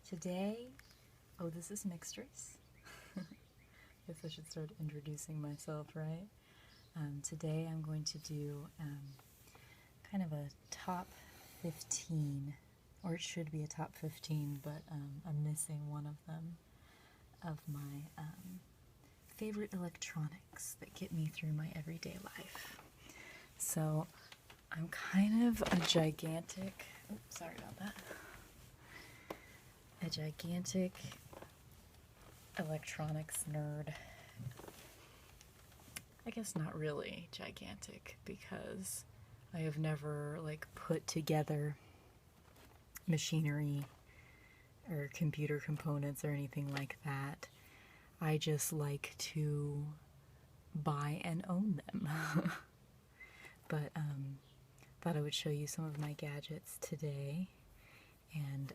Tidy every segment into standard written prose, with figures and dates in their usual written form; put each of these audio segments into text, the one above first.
Today, oh, this is Mixtress. Guess I should start introducing myself, right? Today I'm going to do kind of a top 15, or it should be a top 15, but I'm missing one of them, of my favorite electronics that get me through my everyday life. So I'm kind of a gigantic, oops, sorry about that, a gigantic electronics nerd. I guess not really gigantic, because I have never put together machinery or computer components or anything like that. I just like to buy and own them. But thought I would show you some of my gadgets today. And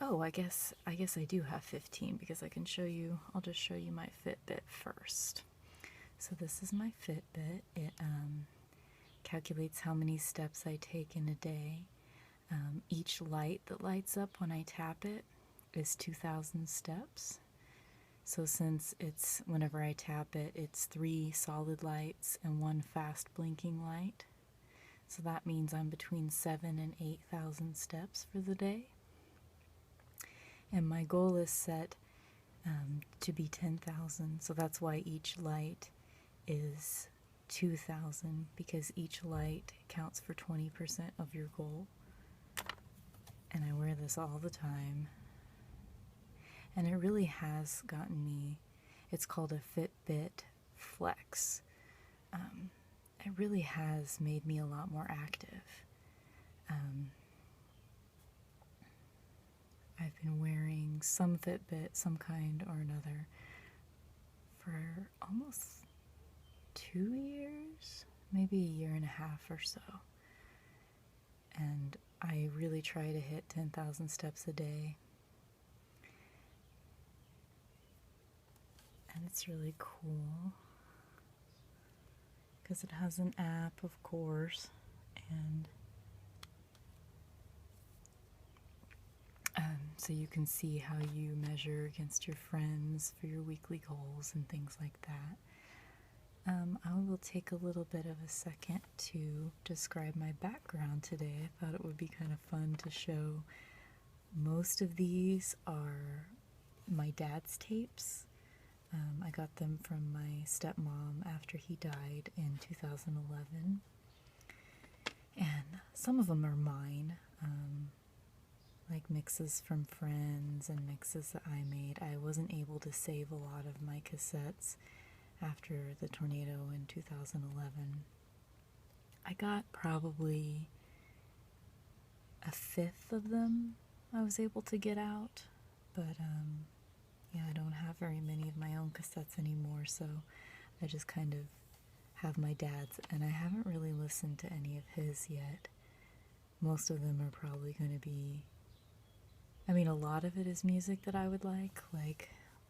oh, I guess I do have 15, because I can show you, I'll just show you my Fitbit first. So this is my Fitbit. It calculates how many steps I take in a day. Each light that lights up when I tap it is 2,000 steps. So since it's, whenever I tap it, it's 3 solid lights and 1 fast blinking light. So that means I'm between 7,000 and 8,000 steps for the day. And my goal is set to be 10,000, so that's why each light is 2,000, because each light counts for 20% of your goal. And I wear this all the time. And it really has gotten me, it's called a Fitbit Flex. It really has made me a lot more active. I've been wearing some Fitbit, some kind or another, for almost 2 years, maybe a year and a half or so. And I really try to hit 10,000 steps a day. And it's really cool, because it has an app, of course, and so you can see how you measure against your friends for your weekly goals and things like that. I will take a little bit of a second to describe my background today. I thought it would be kind of fun to show. Most of these are my dad's tapes. I got them from my stepmom after he died in 2011. And some of them are mine. Like mixes from friends and mixes that I made. I wasn't able to save a lot of my cassettes after the tornado in 2011. I got probably a fifth of them I was able to get out, but yeah, I don't have very many of my own cassettes anymore, so I just kind of have my dad's, and I haven't really listened to any of his yet. Most of them are probably going to be, I mean, a lot of it is music that I would like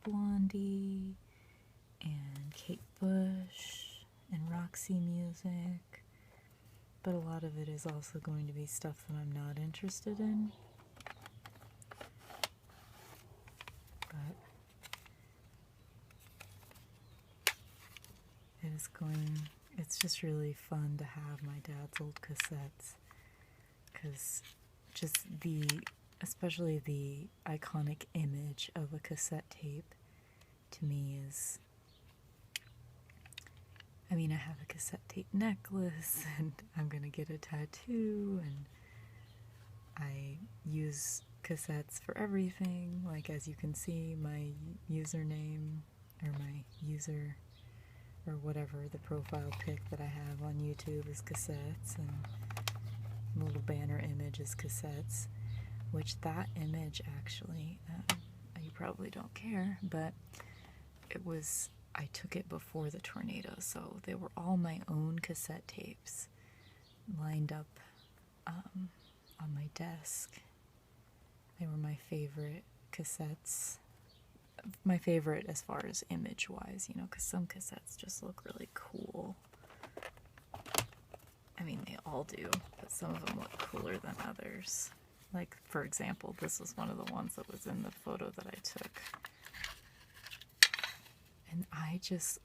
Blondie and Kate Bush and Roxy music, but a lot of it is also going to be stuff that I'm not interested in. But it's just really fun to have my dad's old cassettes, because just especially the iconic image of a cassette tape to me is, I mean, I have a cassette tape necklace, and I'm gonna get a tattoo, and I use cassettes for everything. Like, as you can see, my username, or my user, or whatever, the profile pic that I have on YouTube is cassettes, and the little banner image is cassettes, which that image actually, you probably don't care, but I took it before the tornado, so they were all my own cassette tapes lined up on my desk. They were my favorite cassettes. My favorite as far as image-wise, you know, because some cassettes just look really cool. I mean, they all do, but some of them look cooler than others. Like, for example, this was one of the ones that was in the photo that I took. And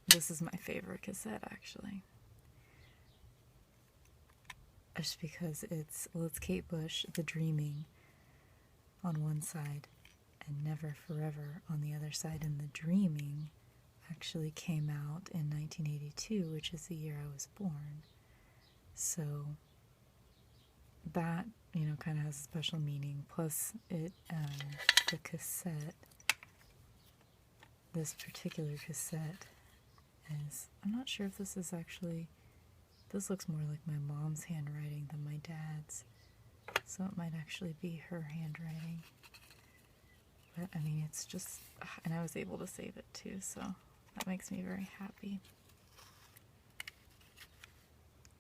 this is my favorite cassette, actually. Just because it's Kate Bush, The Dreaming, on one side, and Never Forever on the other side. And The Dreaming actually came out in 1982, which is the year I was born. So that, kind of has a special meaning. Plus, the cassette, this particular cassette is, I'm not sure if this is actually, this looks more like my mom's handwriting than my dad's. So it might actually be her handwriting. But, I mean, it's just, and I was able to save it too, so that makes me very happy.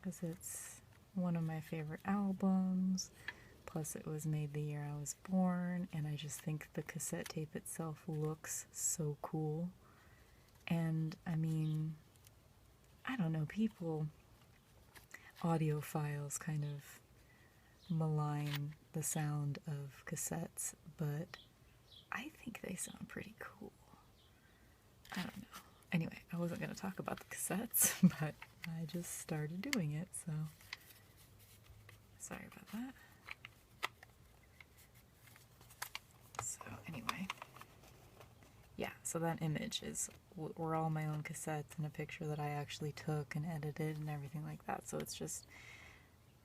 Because it's one of my favorite albums, plus it was made the year I was born, and I just think the cassette tape itself looks so cool. And, I mean, I don't know, audiophiles kind of malign the sound of cassettes, but I think they sound pretty cool. I don't know. Anyway, I wasn't going to talk about the cassettes, but I just started doing it, so sorry about that. So anyway, yeah, so that image were all my own cassettes and a picture that I actually took and edited and everything like that. So it's just,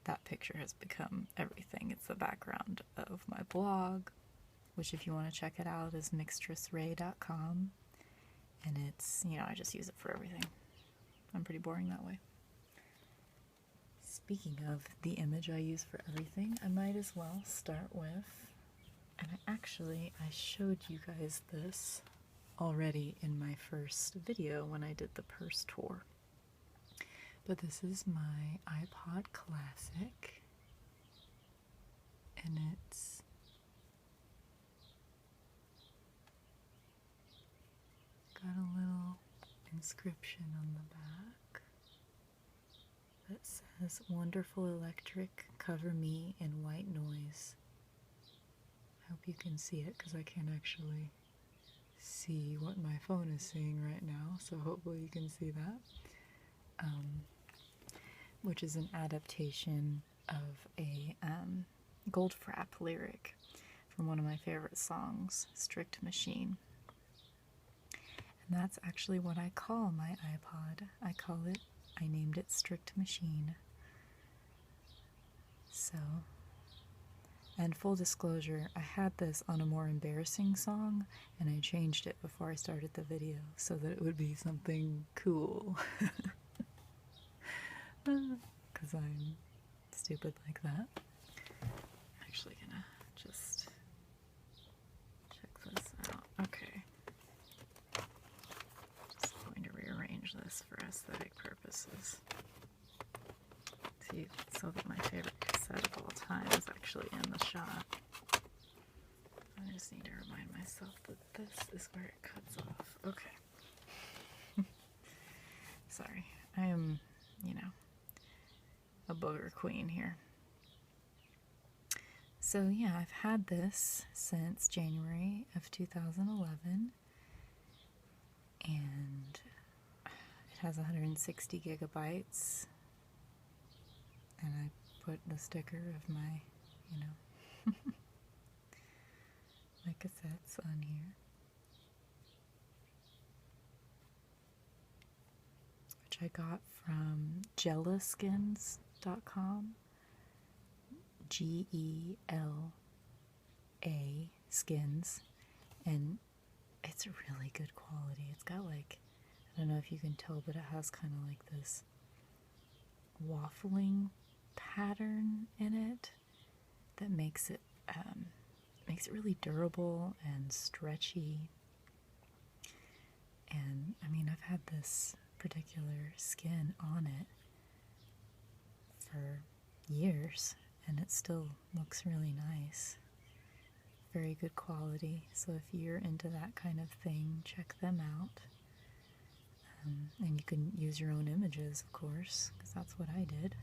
that picture has become everything. It's the background of my blog, which if you want to check it out is mixtressray.com. And it's, I just use it for everything. I'm pretty boring that way. Speaking of the image I use for everything, I might as well start with, and I showed you guys this already in my first video when I did the purse tour. But this is my iPod Classic, and it's got a little inscription on the back that says, "Wonderful Electric, cover me in white noise." I hope you can see it because I can't actually see what my phone is seeing right now, so hopefully you can see that. Which is an adaptation of a Goldfrapp lyric from one of my favorite songs, Strict Machine. And that's actually what I call my iPod. I named it Strict Machine. So, and full disclosure, I had this on a more embarrassing song, and I changed it before I started the video so that it would be something cool. Because I'm stupid like that. I'm actually gonna just check this out. Okay. Just going to rearrange this for aesthetic purposes. See, so that my favorite cassette of all time is actually in the shot. I just need to remind myself that this is where it cuts off. Okay. Sorry. I am, a booger queen here. So yeah, I've had this since January of 2011, and it has 160 gigabytes, and I put the sticker of my, my cassettes on here, which I got from Gelaskins.com, G-E-L-A skins, and it's really good quality. It's got like, I don't know if you can tell, but it has kind of like this waffling pattern in it that makes it really durable and stretchy. And I mean, I've had this particular skin on it for years, and it still looks really nice. Very good quality. So if you're into that kind of thing, check them out. And you can use your own images, of course, because that's what I did.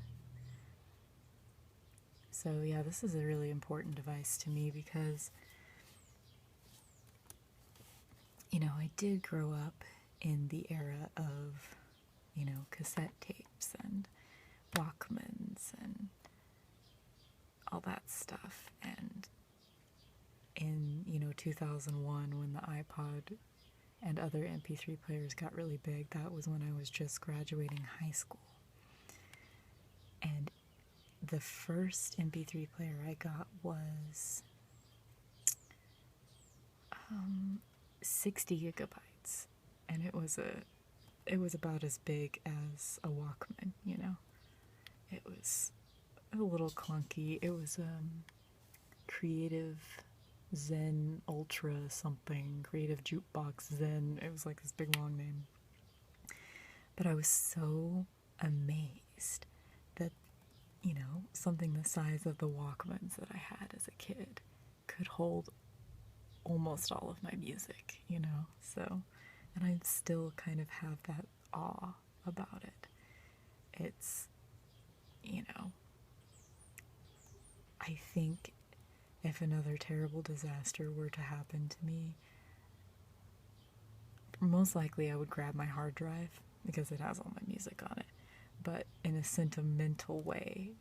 So yeah, this is a really important device to me because, you know, I did grow up in the era of, you know, cassette tapes and Walkmans and all that stuff. And in, you know, 2001, when the iPod and other MP3 players got really big, that was when I was just graduating high school. And the first MP3 player I got was 60 gigabytes, and it was about as big as a Walkman, you know. It was a little clunky. It was Creative Zen Ultra something, Creative Jukebox Zen. It was like this big long name. But I was so amazed that, you know, something the size of the Walkmans that I had as a kid could hold almost all of my music, you know. So, and I still kind of have that awe about it. It's, you know, I think if another terrible disaster were to happen to me, most likely I would grab my hard drive because it has all my music on it. But in a sentimental way,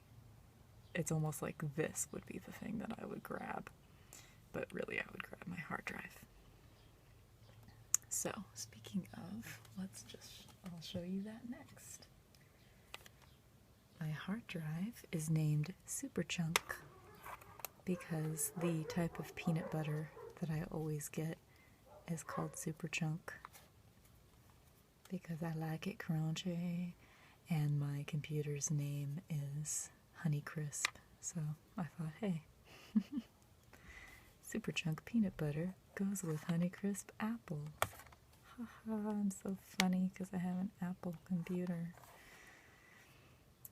it's almost like this would be the thing that I would grab. But really, I would grab my hard drive. So, speaking of, I'll show you that next. My hard drive is named Super Chunk because the type of peanut butter that I always get is called Super Chunk because I like it crunchy, and my computer's name is Honeycrisp, so I thought, hey, Super Chunk peanut butter goes with Honeycrisp apple. Haha, I'm so funny because I have an Apple computer.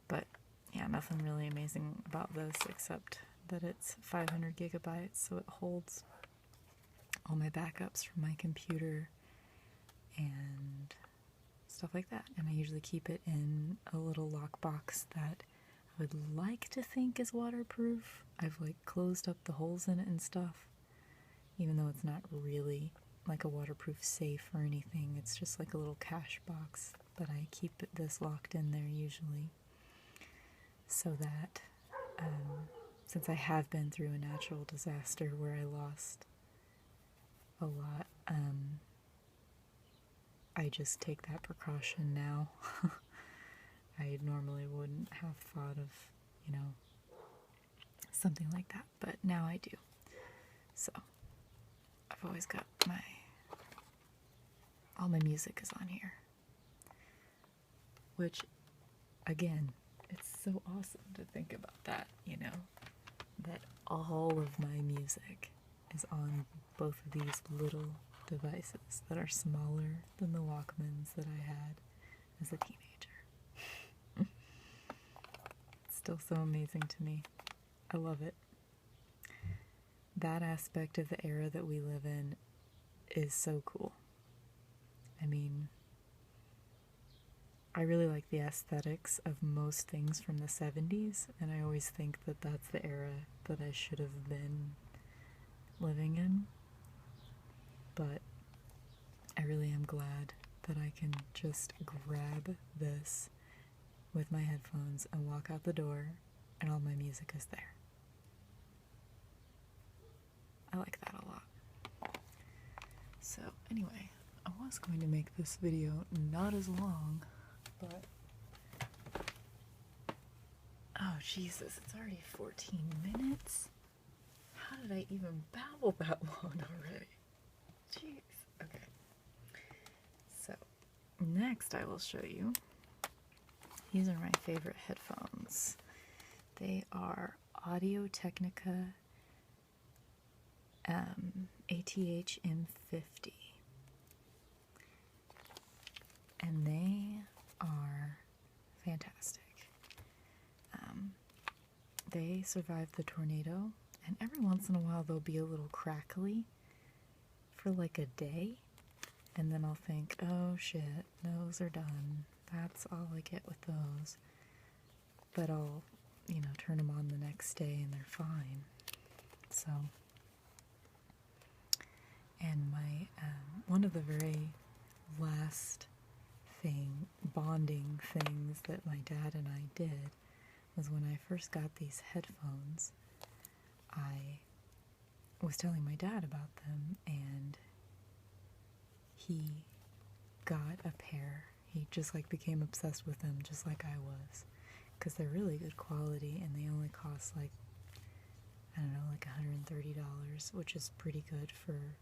But yeah, nothing really amazing about this except that it's 500 gigabytes, so it holds all my backups from my computer and stuff like that. And I usually keep it in a little lockbox that I would like to think is waterproof. I've like closed up the holes in it and stuff, even though it's not really like a waterproof safe or anything. It's just like a little cash box, but I keep this locked in there usually so that since I have been through a natural disaster where I lost a lot, I just take that precaution now. I normally wouldn't have thought of, you know, something like that, but now I do. So I've always got all my music is on here, which, again, it's so awesome to think about that, you know, that all of my music is on both of these little devices that are smaller than the Walkmans that I had as a teenager. It's still so amazing to me. I love it. That aspect of the era that we live in is so cool. I mean, I really like the aesthetics of most things from the 70s, and I always think that that's the era that I should have been living in. But I really am glad that I can just grab this with my headphones and walk out the door, and all my music is there. I like that a lot. So anyway, I was going to make this video not as long, but oh Jesus, it's already 14 minutes? How did I even babble that long already? Jeez. Okay. So next I will show you, these are my favorite headphones. They are Audio-Technica ATH M50, and they are fantastic. They survived the tornado, and every once in a while they'll be a little crackly for like a day, and then I'll think, oh shit, those are done. That's all I get with those. But I'll you know, turn them on the next day and they're fine. So, and my, one of the very last bonding things that my dad and I did was when I first got these headphones, I was telling my dad about them, and he got a pair. He just like became obsessed with them, just like I was, because they're really good quality and they only cost like, I don't know, like $130, which is pretty good for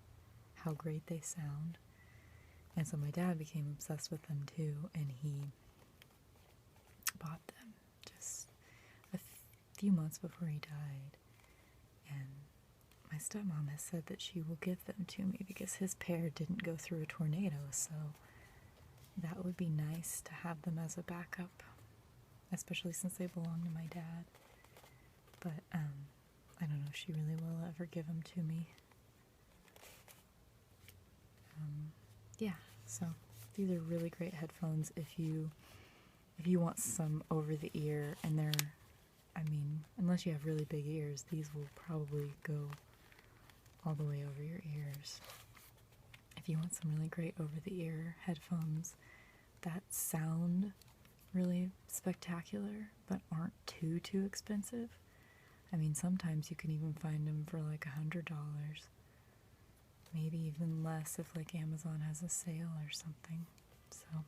how great they sound. And so my dad became obsessed with them too, and he bought them just a few months before he died. And my stepmom has said that she will give them to me because his pair didn't go through a tornado, so that would be nice to have them as a backup, especially since they belong to my dad. But I don't know if she really will ever give them to me. Yeah, so these are really great headphones if you want some over the ear, and they're, I mean, unless you have really big ears, these will probably go all the way over your ears. If you want some really great over the ear headphones that sound really spectacular but aren't too expensive, I mean, sometimes you can even find them for like $100. Maybe even less if like Amazon has a sale or something. So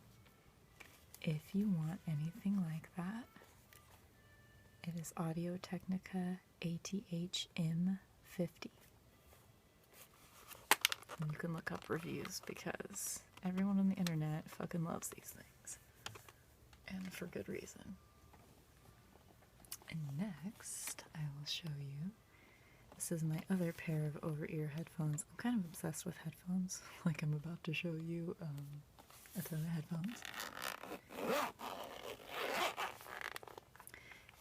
if you want anything like that, it is Audio-Technica ATH-M50. And you can look up reviews because everyone on the internet fucking loves these things. And for good reason. And next, I will show you. This is my other pair of over-ear headphones. I'm kind of obsessed with headphones, like I'm about to show you a ton of headphones.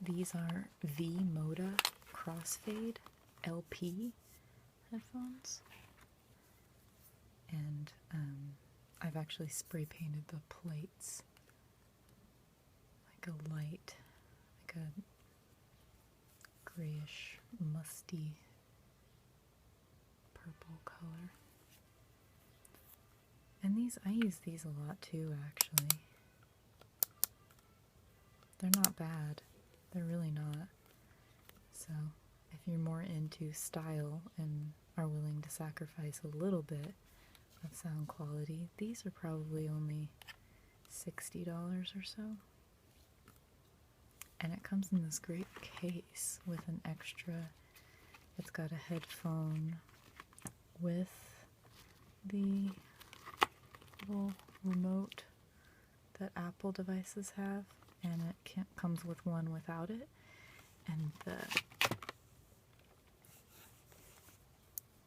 These are v-moda crossfade LP headphones. And I've actually spray painted the plates like a light, like a grayish, musty purple color. And these, I use these a lot too, actually. They're not bad. They're really not. So, if you're more into style and are willing to sacrifice a little bit of sound quality, these are probably only $60 or so. And it comes in this great case with an extra, it's got a headphone with the little remote that Apple devices have, and it comes with one without it. And the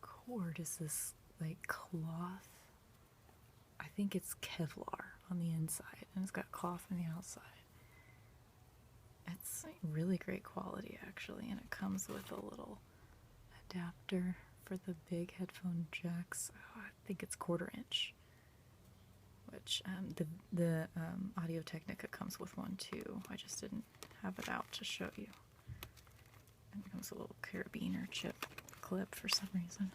cord is this like cloth, I think it's Kevlar on the inside, and it's got cloth on the outside. It's really great quality, actually, and it comes with a little adapter for the big headphone jacks. Oh, I think it's 1/4 inch, which the Audio-Technica comes with one too. I just didn't have it out to show you. And it comes with a little carabiner chip clip for some reason.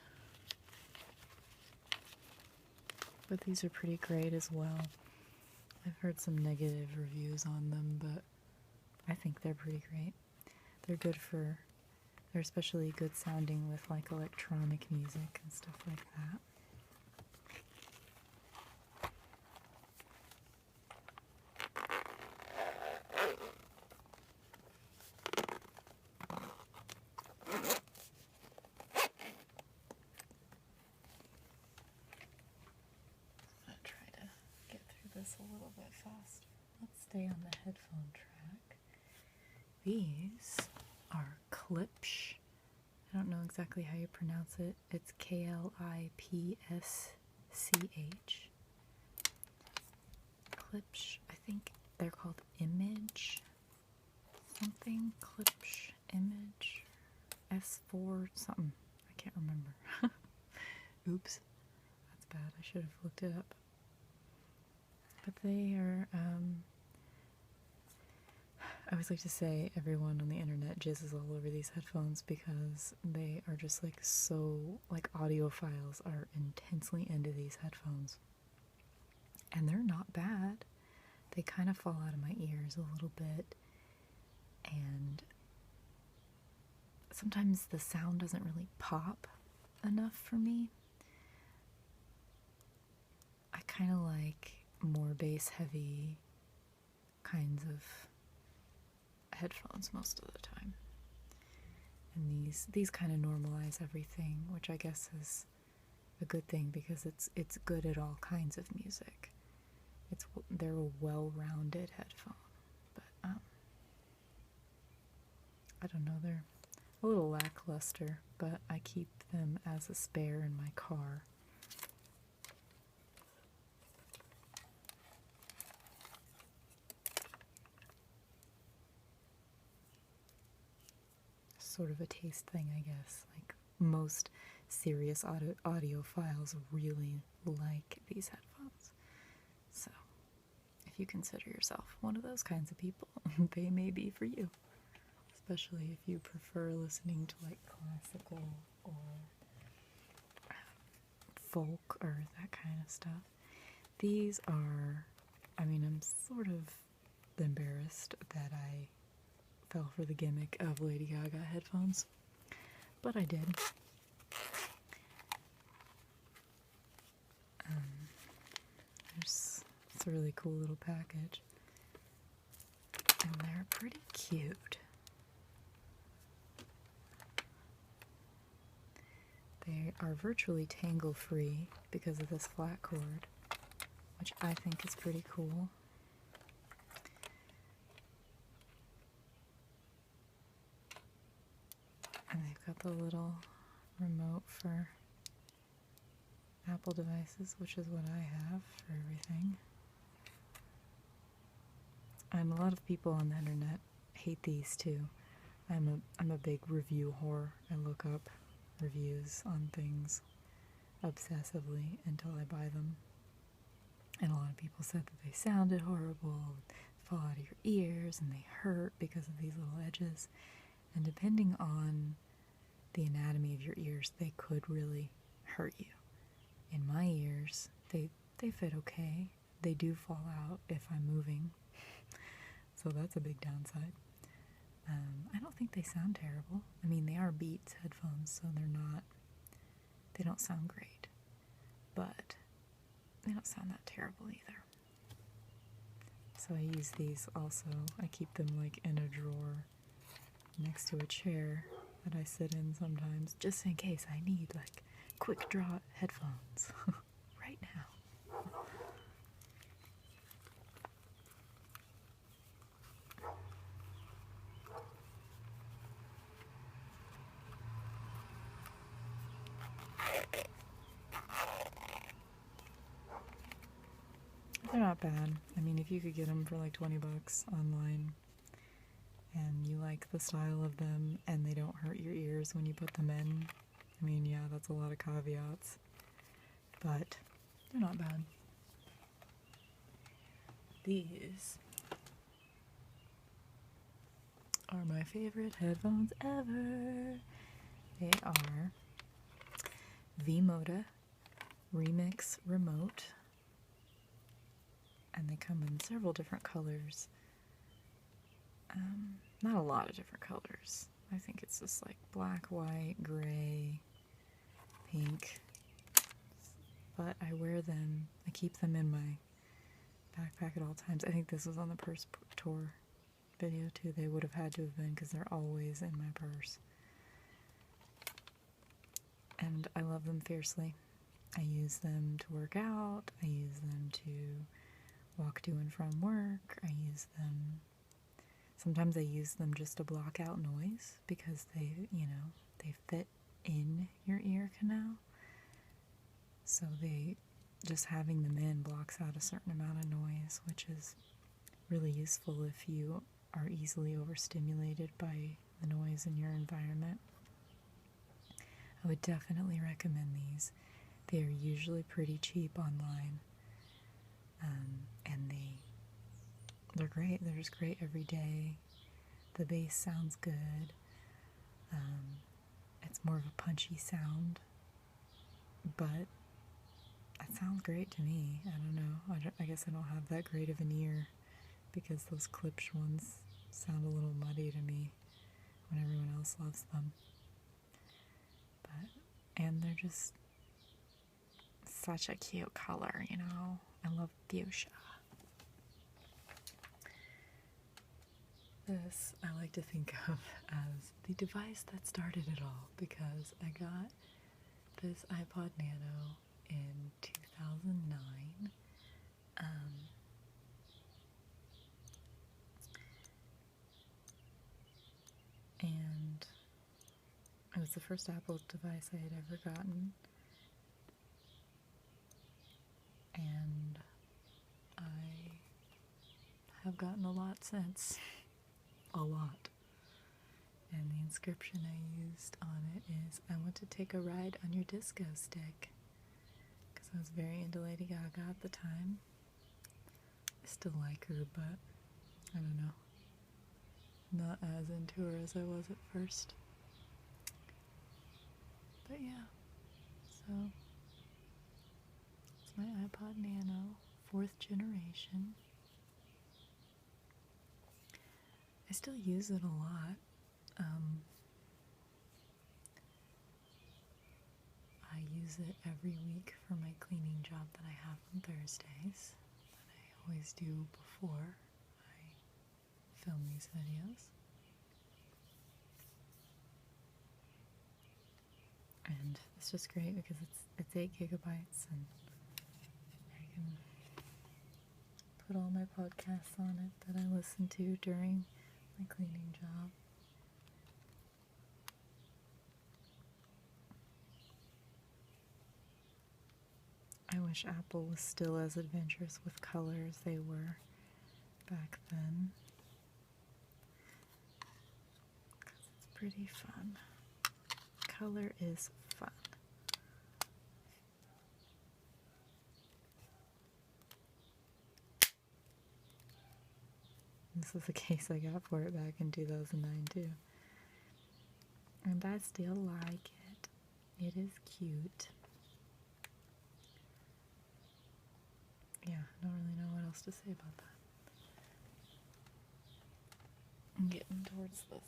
But these are pretty great as well. I've heard some negative reviews on them, but I think they're pretty great. They're good for, they're especially good sounding with like electronic music and stuff like that. I'm gonna try to get through this a little bit faster. Let's stay on the headphone track. These are Klipsch. I don't know exactly how you pronounce it. It's Klipsch. Klipsch. I think they're called Image something. Klipsch Image S4 something. I can't remember. Oops. That's bad. I should have looked it up. But they are I always like to say everyone on the internet jizzes all over these headphones because they are just like so, like audiophiles are intensely into these headphones. And they're not bad. They kind of fall out of my ears a little bit. And sometimes the sound doesn't really pop enough for me. I kind of like more bass heavy kinds of headphones most of the time. And these kind of normalize everything, which I guess is a good thing because it's good at all kinds of music. They're a well-rounded headphone, but I don't know, they're a little lackluster, but I keep them as a spare in my car. Sort of a taste thing, I guess. Like most serious audiophiles really like these headphones. So if you consider yourself one of those kinds of people, they may be for you. Especially if you prefer listening to like classical or folk or that kind of stuff. These are, I mean, I'm sort of embarrassed that I fell for the gimmick of Lady Gaga headphones, but I did. It's a really cool little package, and they're pretty cute. They are virtually tangle-free because of this flat cord, which I think is pretty cool. And they've got the little remote for Apple devices, which is what I have for everything. And a lot of people on the internet hate these too. I'm a big review whore. I look up reviews on things obsessively until I buy them. And a lot of people said that they sounded horrible, fall out of your ears, and they hurt because of these little edges. And depending on the anatomy of your ears, they could really hurt you. In my ears, they fit okay. They do fall out if I'm moving, so that's a big downside. I don't think they sound terrible. I mean, they are Beats headphones, so they don't sound great, but they don't sound that terrible either. So I use these also. I keep them like in a drawer next to a chair that I sit in sometimes, just in case I need like quick draw headphones right now. They're not bad. I mean, if you could get them for like $20 online and you like the style of them and they don't hurt your ears when you put them in, I mean, yeah, that's a lot of caveats, but they're not bad. These are my favorite headphones ever. They are v-moda Remix Remote, and they come in several different colors. Not a lot of different colors. I think it's just like black, white, gray, pink. But I wear them, I keep them in my backpack at all times. I think this was on the purse tour video too. They would have had to have been because they're always in my purse. And I love them fiercely. I use them to work out. I use them to walk to and from work. I use them, sometimes I use them just to block out noise because they fit in your ear canal. So just having them in blocks out a certain amount of noise, which is really useful if you are easily overstimulated by the noise in your environment. I would definitely recommend these. They are usually pretty cheap online, and they're great. They're just great every day. The bass sounds good. It's more of a punchy sound, but it sounds great to me. I don't know. I guess I don't have that great of an ear because those Klipsch ones sound a little muddy to me when everyone else loves them. And they're just such a cute color, you know. I love fuchsia. This I like to think of as the device that started it all, because I got this iPod Nano in 2009. And it was the first Apple device I had ever gotten. And I have gotten a lot since. A lot. And the inscription I used on it is, "I want to take a ride on your disco stick." Because I was very into Lady Gaga at the time. I still like her, but I don't know. Not as into her as I was at first. But yeah, so it's my iPod Nano, 4th generation. I still use it a lot. I use it every week for my cleaning job that I have on Thursdays, that I always do before I film these videos. And it's just great because it's 8 gigabytes, and I can put all my podcasts on it that I listen to during my cleaning job. I wish Apple was still as adventurous with color as they were back then, because it's pretty fun. Color is fun. This is the case I got for it back in 2009 too. And I still like it. It is cute. Yeah, I don't really know what else to say about that. I'm getting towards the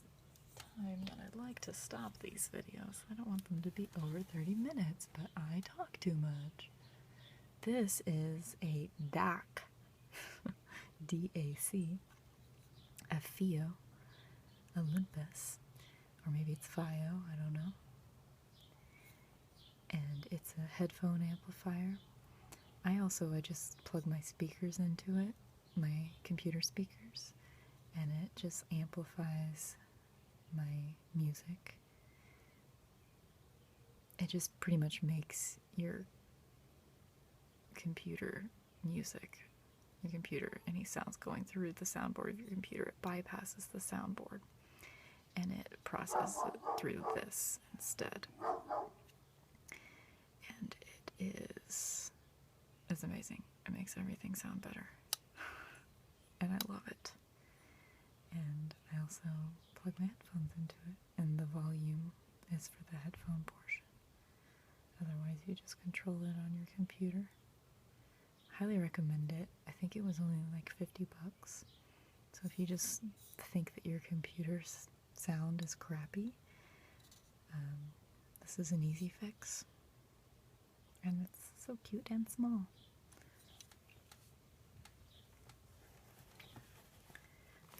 time that I'd like to stop these videos. I don't want them to be over 30 minutes, but I talk too much. This is a DAC, D-A-C, a FIO, Olympus, or maybe it's FIO, I don't know. And it's a headphone amplifier. I just plug my speakers into it, my computer speakers, and it just amplifies my music. It just pretty much makes your computer music. Your computer, any sounds going through the soundboard of your computer, it bypasses the soundboard and it processes it through this instead. And it's amazing. It makes everything sound better. And I love it. And I also plug my headphones into it, and the volume is for the headphone portion. Otherwise, you just control it on your computer. Highly recommend it. I think it was only like $50. So if you just think that your computer's sound is crappy, this is an easy fix. And it's so cute and small.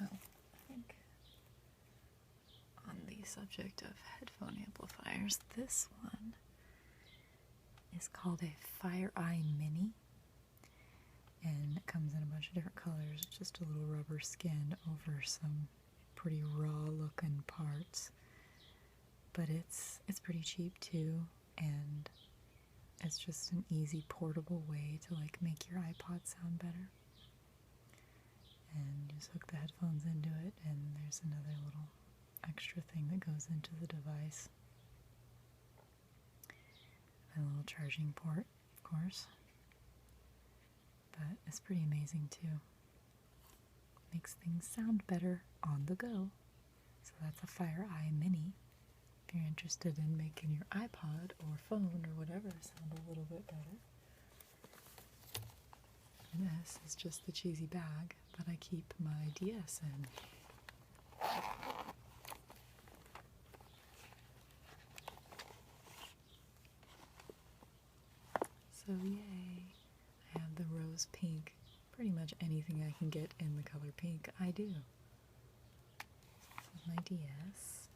Well, I think on the subject of headphone amplifiers, this one is called a FireEye Mini. And it comes in a bunch of different colors. It's just a little rubber skin over some pretty raw looking parts. But it's pretty cheap too, and it's just an easy portable way to like make your iPod sound better. And you just hook the headphones into it, and there's another little extra thing that goes into the device. And a little charging port, of course. But it's pretty amazing too. Makes things sound better on the go. So that's a FireEye Mini. If you're interested in making your iPod or phone or whatever sound a little bit better. And this is just the cheesy bag that I keep my DS in. So yay, I have the rose pink. Pretty much anything I can get in the color pink, I do. This is my DS.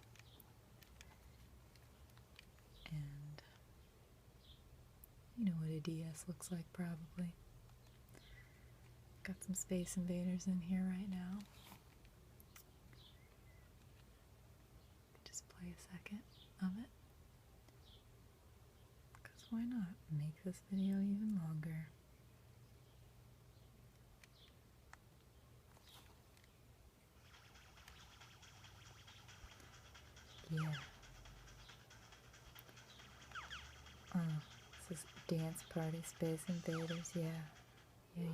And you know what a DS looks like probably. Got some Space Invaders in here right now. Just play a second of it. Because why not make this video even longer? Yeah. Oh, this is Dance Party Space Invaders, yeah. Yeah.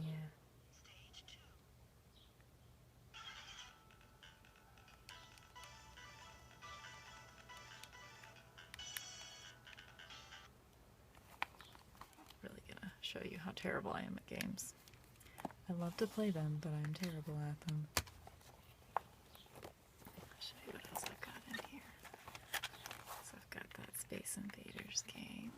Really gonna show you how terrible I am at games. I love to play them, but I'm terrible at them. I'll show you what else I've got in here. So I've got that Space Invaders game.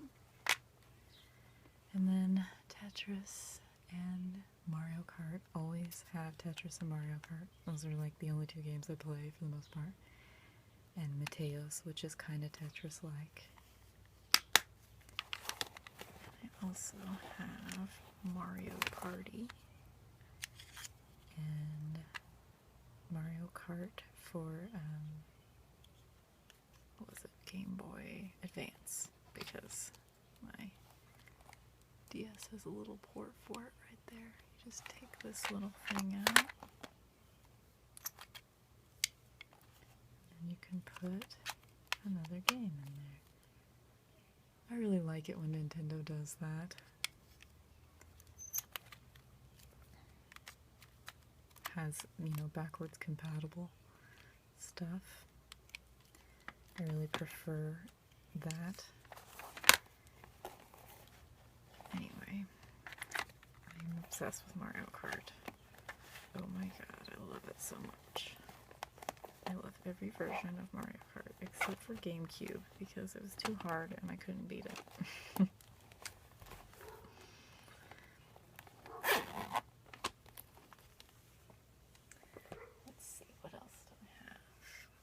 And then Tetris and Mario Kart. Always have Tetris and Mario Kart. Those are like the only two games I play for the most part. And Mateos, which is kind of Tetris-like. I also have Mario Party and Mario Kart for, what was it, Game Boy Advance, because my DS has a little port for it right there. You just take this little thing out, and you can put another game in there. I really like it when Nintendo does that. Has, you know, backwards compatible stuff. I really prefer that. Anyway, I'm obsessed with Mario Kart. Oh my god, I love it so much. I love every version of Mario Kart except for GameCube because it was too hard and I couldn't beat it. Let's see, what else do I have?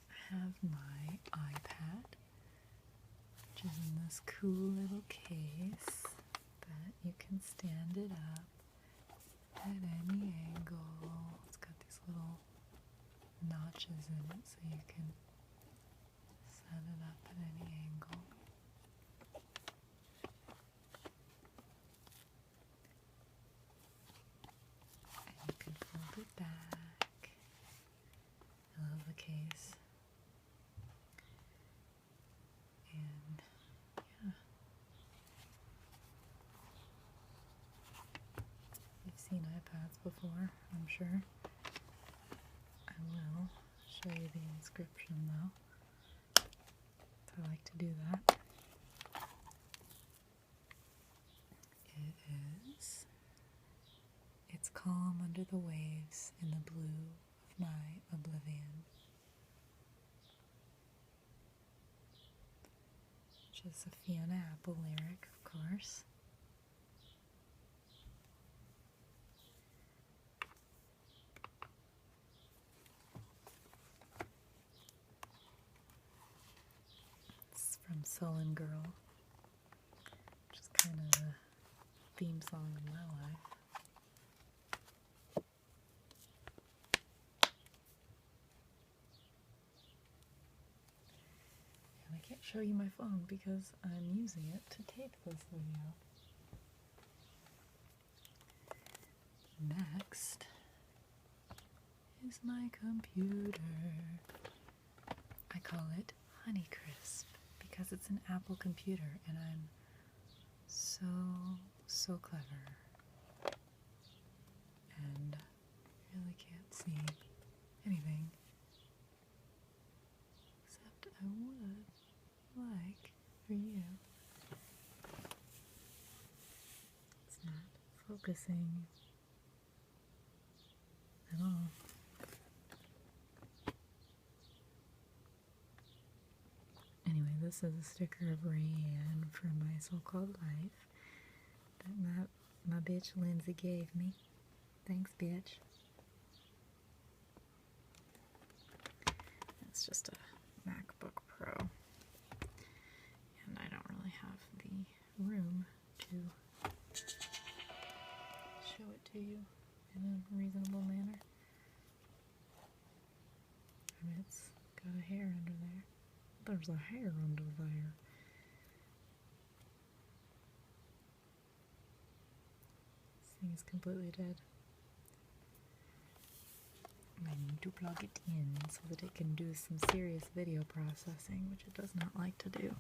I have my iPad, which is in this cool little case that you can stand it up at any angle. It's got these little notches in it so you can set it up at any angle. And you can fold it back. I love the case. And yeah. You've seen iPads before, I'm sure. I will show you the inscription though. I like to do that. It's calm under the waves in the blue of my oblivion. Which is a Fiona Apple lyric, of course. From Sullen Girl, which is kind of the theme song in my life. And I can't show you my phone because I'm using it to tape this video. Next is my computer. I call it Honeycrisp because it's an Apple computer and I'm so clever and really can't see anything I would like for you. It's not focusing at all. Anyway, this is a sticker of Rayanne from my so-called life that my bitch Lindsay gave me. Thanks, bitch. It's just a MacBook Pro, and I don't really have the room to show it to you in a reasonable manner. I mean, it's got a hair under there. There's a hair under there. This thing is completely dead. I need to plug it in so that it can do some serious video processing, which it does not like to do.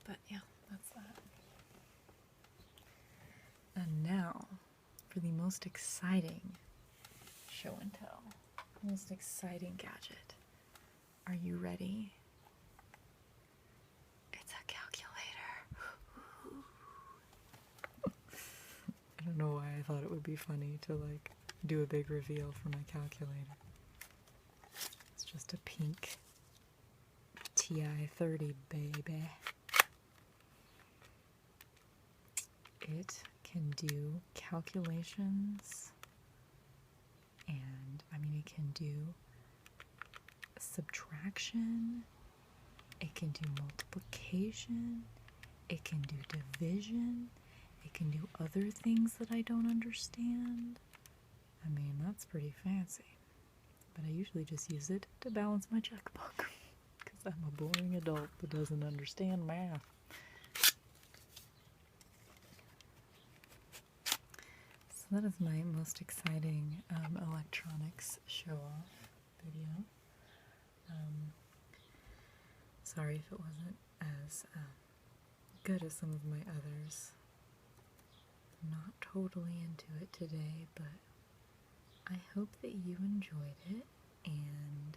But yeah, that's that. And now for the most exciting show and tell. Most exciting gadget. Are you ready? It's a calculator. I don't know why I thought it would be funny to like do a big reveal for my calculator. It's just a pink TI-30 baby. It can do calculations, and I mean it can do subtraction, it can do multiplication, it can do division, it can do other things that I don't understand. I mean, that's pretty fancy. But I usually just use it to balance my checkbook because I'm a boring adult that doesn't understand math. So that is my most exciting electronics show-off video. Sorry if it wasn't as good as some of my others. I'm not totally into it today, but I hope that you enjoyed it, and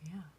yeah.